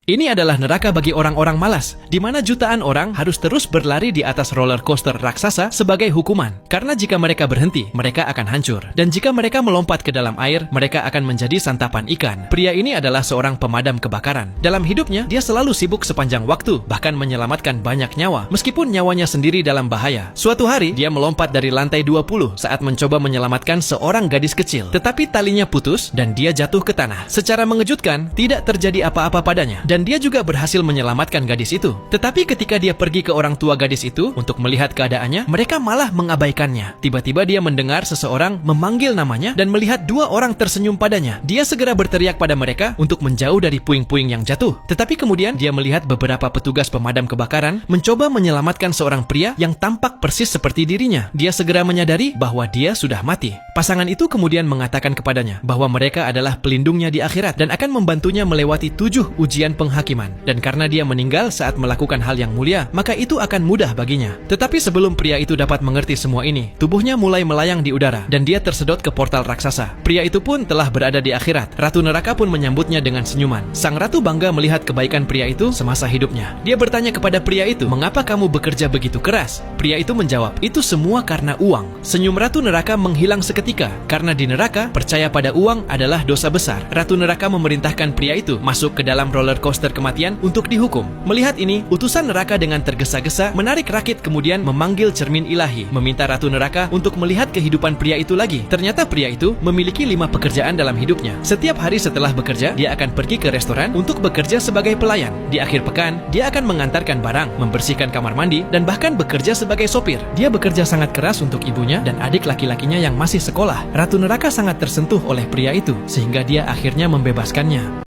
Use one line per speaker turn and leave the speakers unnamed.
Ini adalah neraka bagi orang-orang malas, di mana jutaan orang harus terus berlari di atas roller coaster raksasa sebagai hukuman. Karena jika mereka berhenti, mereka akan hancur. Dan jika mereka melompat ke dalam air, mereka akan menjadi santapan ikan. Pria ini adalah seorang pemadam kebakaran. Dalam hidupnya, dia selalu sibuk sepanjang waktu, bahkan menyelamatkan banyak nyawa, meskipun nyawanya sendiri dalam bahaya. Suatu hari, dia melompat dari lantai 20 saat mencoba menyelamatkan seorang gadis kecil. Tetapi talinya putus dan dia jatuh ke tanah. Secara mengejutkan, tidak terjadi apa-apa padanya. Dan dia juga berhasil menyelamatkan gadis itu. Tetapi ketika dia pergi ke orang tua gadis itu untuk melihat keadaannya, mereka malah mengabaikannya. Tiba-tiba dia mendengar seseorang memanggil namanya dan melihat dua orang tersenyum padanya. Dia segera berteriak pada mereka untuk menjauh dari puing-puing yang jatuh. Tetapi kemudian dia melihat beberapa petugas pemadam kebakaran mencoba menyelamatkan seorang pria yang tampak persis seperti dirinya. Dia segera menyadari bahwa dia sudah mati. Pasangan itu kemudian mengatakan kepadanya bahwa mereka adalah pelindungnya di akhirat dan akan membantunya melewati 7 ujian penghakiman. Dan karena dia meninggal saat melakukan hal yang mulia, maka itu akan mudah baginya. Tetapi sebelum pria itu dapat mengerti semua ini, tubuhnya mulai melayang di udara dan dia tersedot ke portal raksasa. Pria itu pun telah berada di akhirat. Ratu neraka pun menyambutnya dengan senyuman. Sang ratu bangga melihat kebaikan pria itu semasa hidupnya. Dia bertanya kepada pria itu, "Mengapa kamu bekerja begitu keras?" Pria itu menjawab, "Itu semua karena uang." Senyum ratu neraka menghilang seketika, karena di neraka percaya pada uang adalah dosa besar. Ratu neraka memerintahkan pria itu masuk ke dalam roller coaster kematian untuk dihukum. Melihat ini, utusan neraka dengan tergesa-gesa menarik rakit kemudian memanggil cermin ilahi, meminta ratu neraka untuk melihat kehidupan pria itu lagi. Ternyata pria itu memiliki 5 pekerjaan dalam hidupnya. Setiap hari setelah bekerja, dia akan pergi ke restoran untuk bekerja sebagai pelayan. Di akhir pekan, dia akan mengantarkan barang, membersihkan kamar mandi, dan bahkan bekerja sebagai sopir. Dia bekerja sangat keras untuk ibunya dan adik laki-lakinya yang masih sekolah. Ratu neraka sangat tersentuh oleh pria itu, sehingga dia akhirnya membebaskannya.